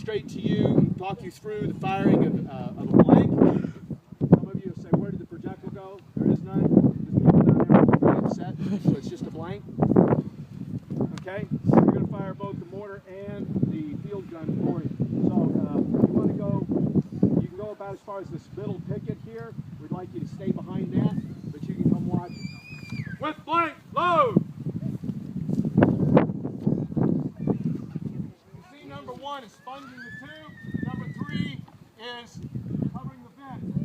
demonstrate to you and talk you through the firing of a blank. Some of you say, where did the projectile go? There is none. Because people down there are really upset, so it's just a blank. Okay, so we're going to fire both the mortar and the field gun for you. So if you want to go, you can go about as far as this middle picket here. We'd like you to stay behind that, but you can come watch. With blank, load! You see number 1 is sponging the tube. Number 3 is covering the vent.